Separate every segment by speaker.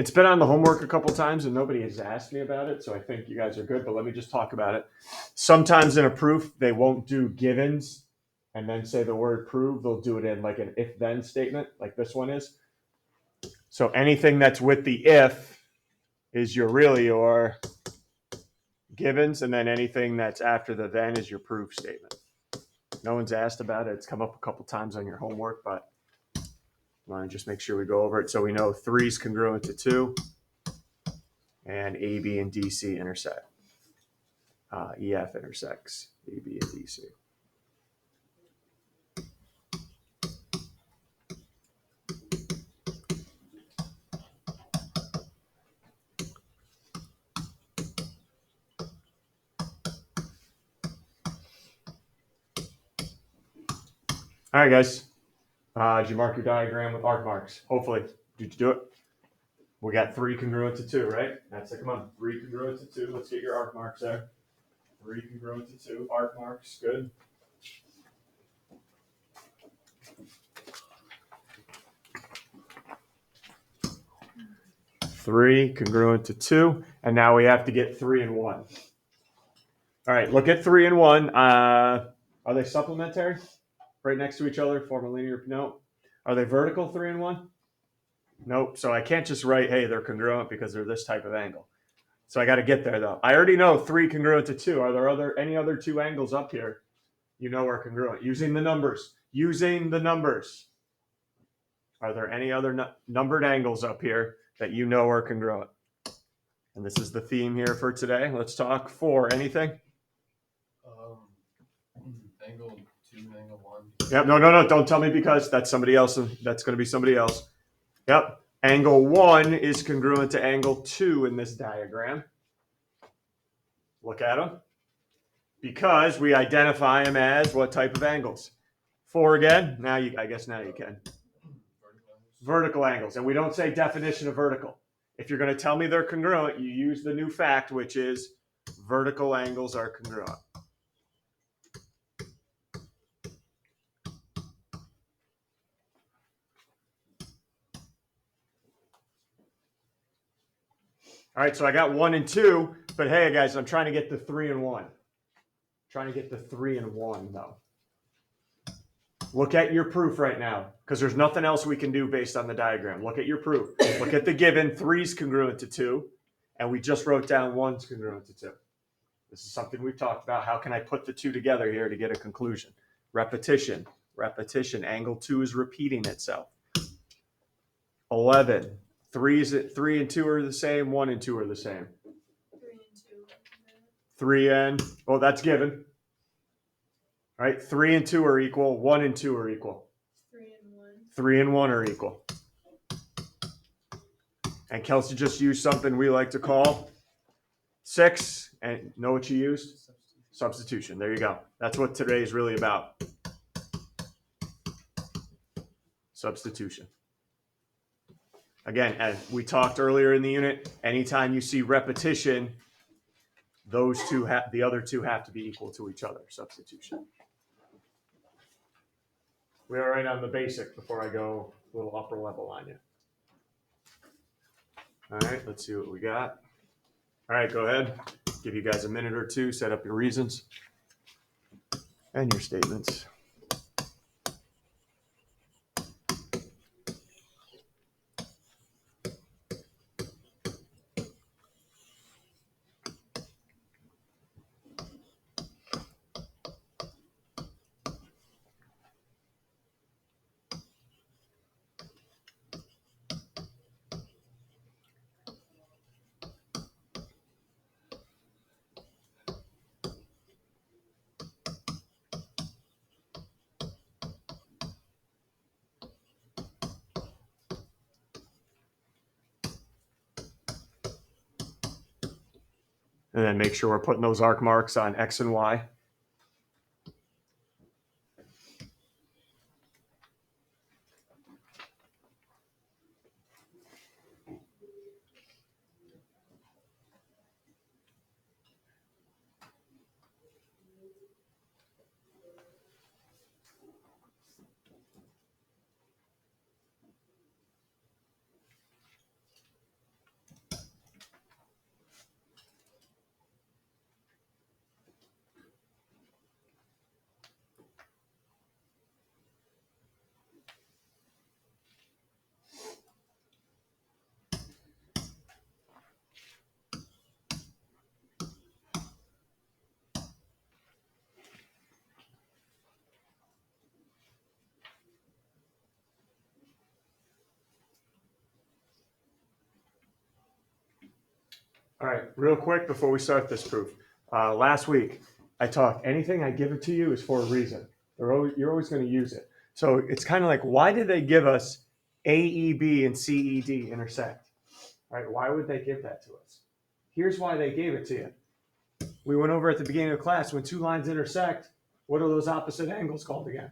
Speaker 1: It's been on the homework a couple times and nobody has asked me about it, so I think you guys are good, but let me just talk about it. Sometimes in a proof, they won't do givens and then say the word prove. They'll do it in like an if-then statement, like this one is. So anything that's with the if is your givens, and then anything that's after the then is your proof statement. No one's asked about it. It's come up a couple times on your homework, but I want to just make sure we go over it so we know 3 is congruent to 2 and AB and DC intersect. EF intersects AB and DC. All right, guys. Did you mark your diagram with arc marks? Hopefully. Did you do it? We got 3 congruent to 2, right? That's it. Come on. 3 congruent to 2. Let's get your arc marks there. 3 congruent to 2. Arc marks. Good. Three congruent to 2. And now we have to get 3 and 1. All right. Look at 3 and 1. Are they supplementary? Right next to each other, form a linear. No. Are they vertical 3 and 1? Nope. So I can't just write, hey, they're congruent because they're this type of angle. So I got to get there though. I already know 3 congruent to 2. Are there any other 2 angles up here you know are congruent? Using the numbers. Using the numbers. Are there any other numbered angles up here that you know are congruent? And this is the theme here for today. Let's talk 4. Anything?
Speaker 2: Angle 2, angle 1.
Speaker 1: Yep. No. Don't tell me because that's somebody else. That's going to be somebody else. Yep. Angle 1 is congruent to angle 2 in this diagram. Look at them. Because we identify them as what type of angles? 4 again. I guess now you can. Vertical angles. And we don't say definition of vertical. If you're going to tell me they're congruent, you use the new fact, which is vertical angles are congruent. All right, so I got 1 and 2, but hey, guys, I'm trying to get the 3 and 1. Trying to get the 3 and 1, though. Look at your proof right now, because there's nothing else we can do based on the diagram. Look at your proof. Look at the given. 3 is congruent to 2, and we just wrote down 1 is congruent to 2. This is something we've talked about. How can I put the 2 together here to get a conclusion? Repetition. Angle 2 is repeating itself. 11. 3 and 2 are the same. 1 and 2 are the same.
Speaker 3: 3 and 2.
Speaker 1: 3 and, oh, that's given. All right, 3 and 2 are equal. 1 and 2 are equal.
Speaker 3: 3 and 1.
Speaker 1: 3 and 1 are equal. And Kelsey just used something we like to call 6. And know what you used? Substitution. There you go. That's what today is really about. Substitution. Again, as we talked earlier in the unit, anytime you see repetition, the other two have to be equal to each other. Substitution. We are right on the basic before I go a little upper level on you. All right, let's see what we got. All right, go ahead. Give you guys a minute or two, set up your reasons and your statements. And then make sure we're putting those arc marks on X and Y. All right, real quick before we start this proof. Last week, I talked, anything I give it to you is for a reason. You're always going to use it. So it's kind of like, why did they give us AEB and CED intersect? All right, why would they give that to us? Here's why they gave it to you. We went over at the beginning of class, when two lines intersect, what are those opposite angles called again?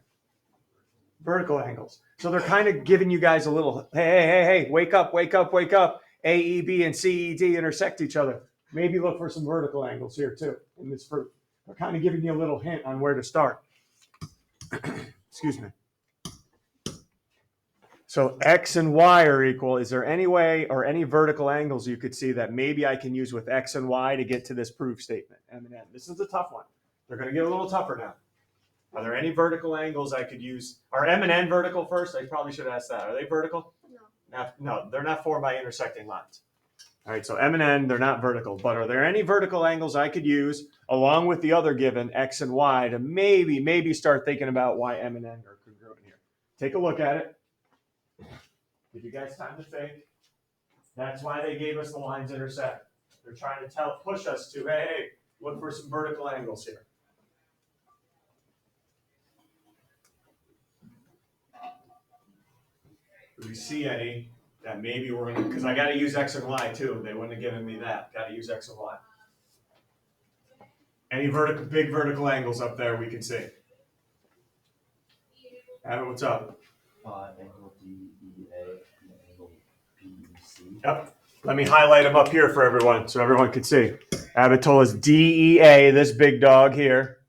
Speaker 1: Vertical angles. So they're kind of giving you guys a little, hey, wake up, wake up, wake up. AEB and CED intersect each other. Maybe look for some vertical angles here too in this proof. They're kind of giving you a little hint on where to start. Excuse me. So X and Y are equal. Is there any way or any vertical angles you could see that maybe I can use with X and Y to get to this proof statement? M and N. This is a tough one. They're going to get a little tougher now. Are there any vertical angles I could use? Are M and N vertical first? I probably should ask that. Are they vertical? No, they're not formed by intersecting lines. All right, so M and N, they're not vertical. But are there any vertical angles I could use along with the other given, X and Y, to maybe start thinking about why M and N are congruent here? Take a look at it. Give you guys time to think. That's why they gave us the lines intersect. They're trying to push us to, hey, look for some vertical angles here. Do we see any that maybe we're going to, because I got to use X and Y too. They wouldn't have given me that. Got to use X and Y. Any big vertical angles up there we can see? Adam, what's up?
Speaker 4: Angle DEA and angle BEC.
Speaker 1: Yep. Let me highlight them up here for everyone so everyone can see. Abbott told us DEA, this big dog here,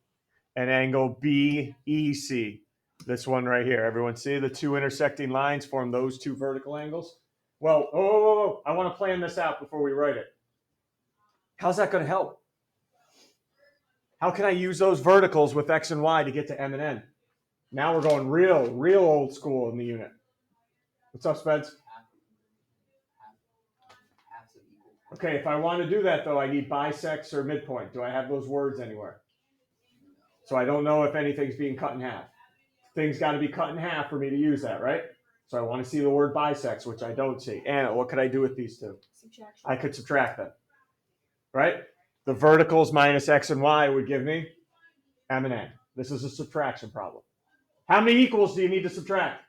Speaker 1: and angle BEC, this one right here. Everyone see the two intersecting lines form those two vertical angles? Well, I want to plan this out before we write it. How's that going to help? How can I use those verticals with X and Y to get to M and N? Now we're going real old school in the unit. What's up, Spence? Okay, if I want to do that, though, I need bisects or midpoint. Do I have those words anywhere? So I don't know if anything's being cut in half. Things got to be cut in half for me to use that, right? So I want to see the word bisects, which I don't see. Anna, what could I do with these two?
Speaker 3: Subtraction.
Speaker 1: I could subtract them, right? The verticals minus X and Y would give me M and N. This is a subtraction problem. How many equals do you need to subtract?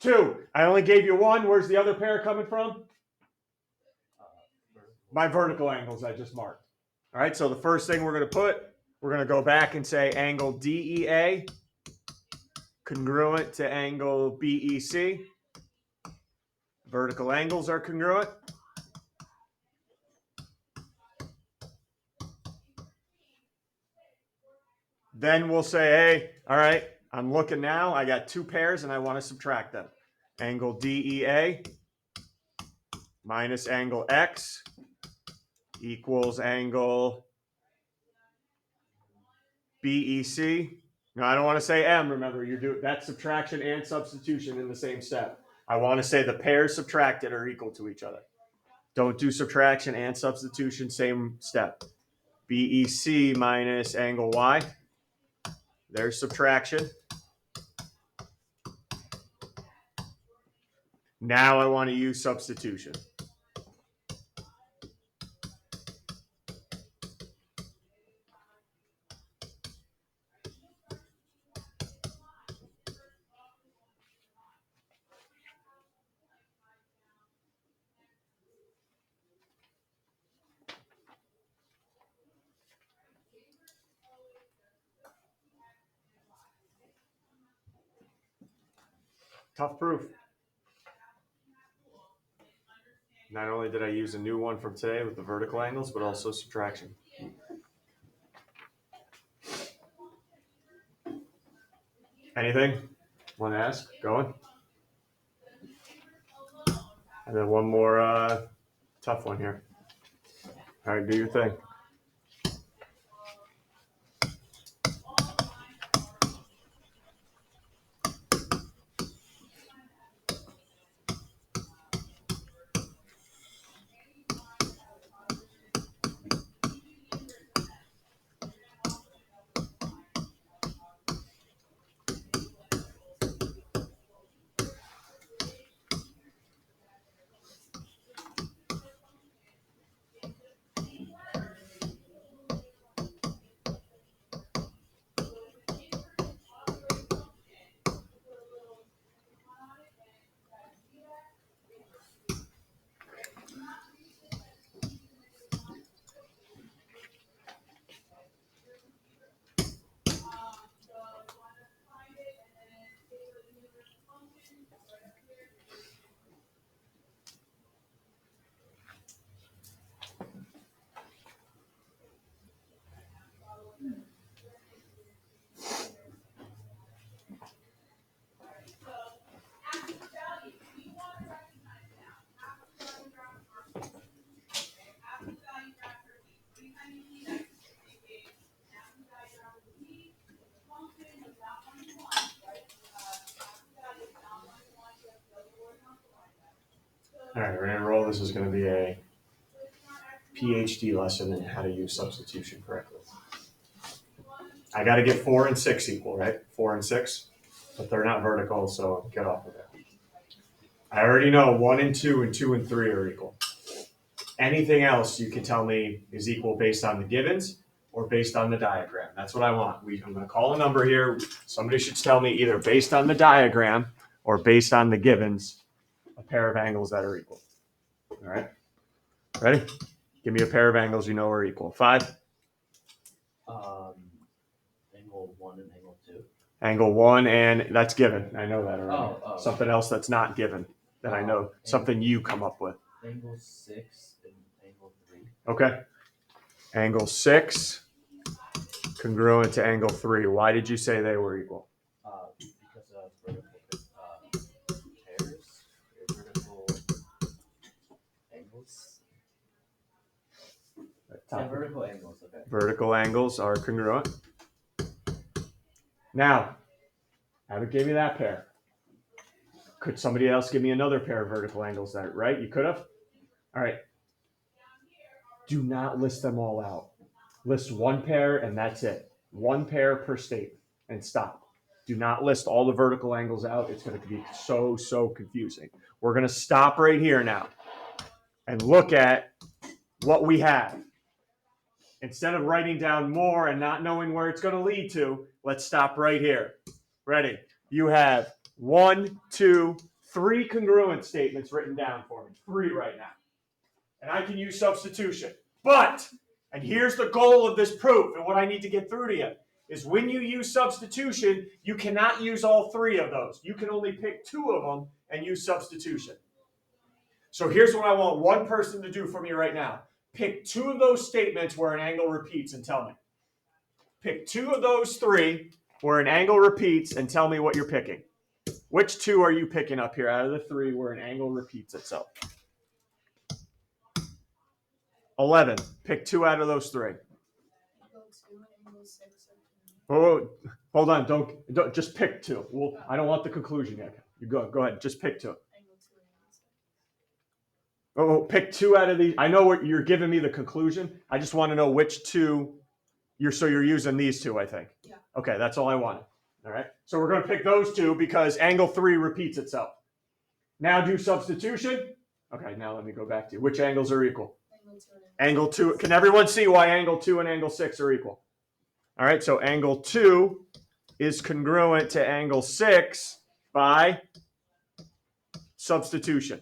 Speaker 1: 2. I only gave you 1. Where's the other pair coming from? My vertical angles I just marked. All right, so the first thing we're going to go back and say angle DEA congruent to angle BEC. Vertical angles are congruent. Then we'll say, hey, all right, I'm looking now. I got 2 pairs and I want to subtract them. Angle DEA minus angle X equals angle BEC. No, I don't want to say M. Remember, you're doing that's subtraction and substitution in the same step. I want to say the pairs subtracted are equal to each other. Don't do subtraction and substitution, same step. BEC minus angle Y. There's subtraction. Now I want to use substitution. Tough proof. Not only did I use a new one from today with the vertical angles, but also subtraction. Anything? Want to ask? Going? And then one more tough one here. All right, do your thing. All right, we're gonna roll. This is gonna be a PhD lesson in how to use substitution correctly. I got to get 4 and 6 equal, right? 4 and 6, but they're not vertical, so get off of it. I already know 1 and 2 and 2 and 3 are equal. Anything else you can tell me is equal based on the givens or based on the diagram. That's what I want. I'm going to call a number here. Somebody should tell me either based on the diagram or based on the givens, a pair of angles that are equal. All right? Ready? Give me a pair of angles you know are equal. 5.
Speaker 4: Angle 1 and angle 2.
Speaker 1: Angle 1, and that's given. I know that already.
Speaker 4: Oh.
Speaker 1: Something else that's not given that I know. Something you come up with.
Speaker 4: Angle 6 and angle 3.
Speaker 1: Okay. Angle 6 congruent to angle 3. Why did you say they were equal?
Speaker 4: Because of vertical pairs, vertical angles. Yeah, vertical angles, okay.
Speaker 1: Vertical angles are congruent. Now, I haven't gave you that pair. Could somebody else give me another pair of vertical angles that, right? You could have? All right. Do not list them all out. List one pair and that's it. One pair per statement and stop. Do not list all the vertical angles out. It's going to be so confusing. We're going to stop right here now and look at what we have. Instead of writing down more and not knowing where it's going to lead to, let's stop right here. Ready? You have 1, 2, 3 congruent statements written down for me. 3 right now. And I can use substitution. But, and here's the goal of this proof and what I need to get through to you, is when you use substitution, you cannot use all 3 of those. You can only pick 2 of them and use substitution. So here's what I want one person to do for me right now. Pick 2 of those statements where an angle repeats and tell me. Pick 2 of those 3 where an angle repeats and tell me what you're picking. Which 2 are you picking up here out of the 3 where an angle repeats itself? 11. Pick 2 out of those 3.
Speaker 3: Angle 2 and angle 6 are
Speaker 1: Oh, hold on. Don't just pick 2. Well, I don't want the conclusion yet. You go ahead. Just pick 2.
Speaker 3: angle 2 and angle 6.
Speaker 1: Oh, pick 2 out of these. I know what you're giving me the conclusion. I just want to know which 2 you're using these 2, I think.
Speaker 3: Yeah.
Speaker 1: Okay, that's all I wanted. All right. So we're going to pick those 2 because angle 3 repeats itself. Now do substitution. Okay, now let me go back to you. Which angles are equal?
Speaker 3: Angle 2 and
Speaker 1: Angle 2. Can everyone see why angle 2 and angle 6 are equal? All right, so angle 2 is congruent to angle 6 by substitution.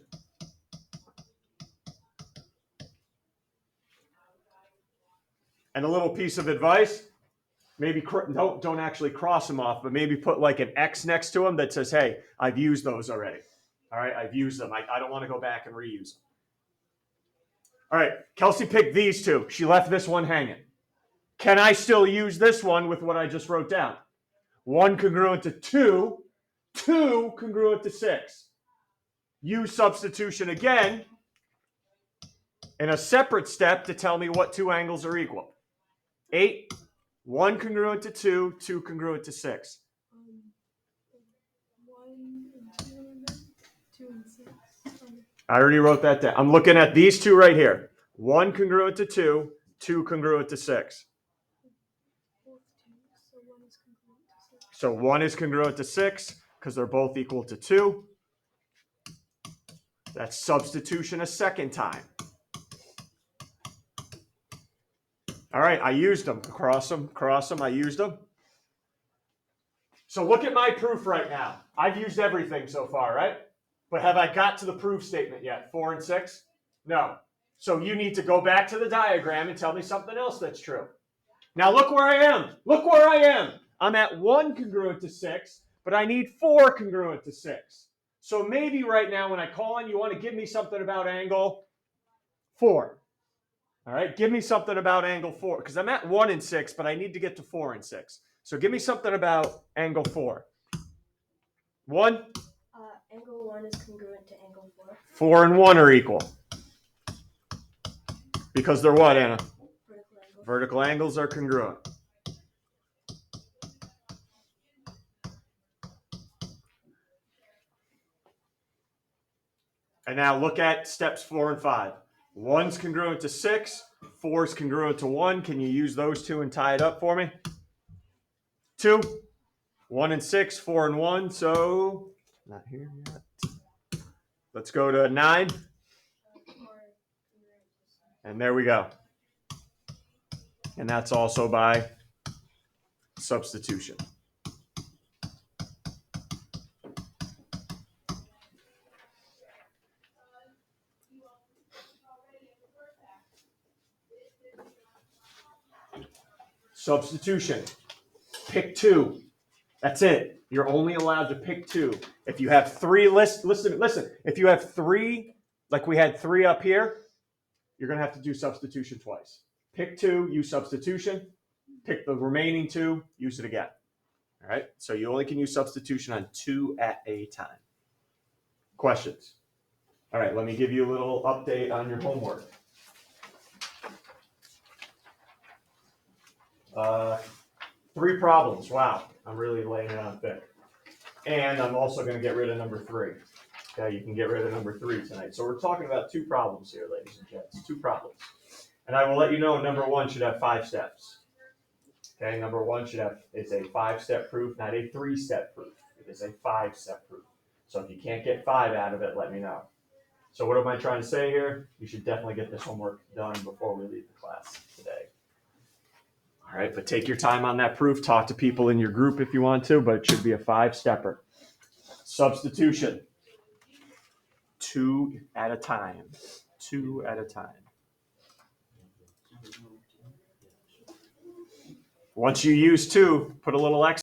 Speaker 1: And a little piece of advice, maybe don't actually cross them off, but maybe put like an X next to them that says, hey, I've used those already. All right, I've used them. I don't want to go back and reuse them. All right, Kelsey picked these 2. She left this one hanging. Can I still use this one with what I just wrote down? 1 congruent to 2, 2 congruent to 6. Use substitution again in a separate step to tell me what 2 angles are equal. 8, 1 congruent to 2, 2 congruent to 6.
Speaker 3: 1 and 2 and then 2 and 6.
Speaker 1: I already wrote that down. I'm looking at these 2 right here. 1 congruent to 2, 2 congruent to 6. So 1 is congruent to 6 because they're both equal to 2. That's substitution a second time. All right, I used them. Cross them, I used them. So look at my proof right now. I've used everything so far, right? But have I got to the proof statement yet? 4 and 6? No. So you need to go back to the diagram and tell me something else that's true. Now look where I am. Look where I am. I'm at 1 congruent to 6, but I need 4 congruent to 6. So maybe right now when I call on, you want to give me something about angle 4. All right, give me something about angle 4, because I'm at 1 and 6, but I need to get to 4 and 6. So give me something about angle 4. 1?
Speaker 5: Angle 1 is congruent to angle 4.
Speaker 1: 4 and 1 are equal. Because they're what, Anna?
Speaker 5: Vertical angle.
Speaker 1: Vertical angles are congruent. And now look at steps 4 and 5. 1's congruent to 6, 4's congruent to 1. Can you use those two and tie it up for me? 2, 1 and 6, 4 and 1. So, not here yet. Let's go to 9.
Speaker 3: 4 congruent to 6.
Speaker 1: And there we go. And that's also by substitution. Substitution. Pick 2. That's it. You're only allowed to pick 2. If you have 3 listen. If you have 3, like we had 3 up here, you're going to have to do substitution twice. Pick 2, use substitution. Pick the remaining 2, use it again. All right? So you only can use substitution on 2 at a time. Questions? All right, let me give you a little update on your homework. 3 problems. Wow, I'm really laying it on thick. And I'm also going to get rid of number 3. Okay, you can get rid of number 3 tonight. So we're talking about 2 problems here, ladies and gents. 2 problems. And I will let you know number 1 should have 5 steps. Okay, number 1 it's a 5-step proof, not a 3-step proof. It is a 5-step proof. So if you can't get 5 out of it, let me know. So what am I trying to say here? You should definitely get this homework done before we leave the class today. All right, but take your time on that proof. Talk to people in your group if you want to, but it should be a 5-stepper. Substitution. 2 at a time. 2 at a time. Once you use 2, put a little X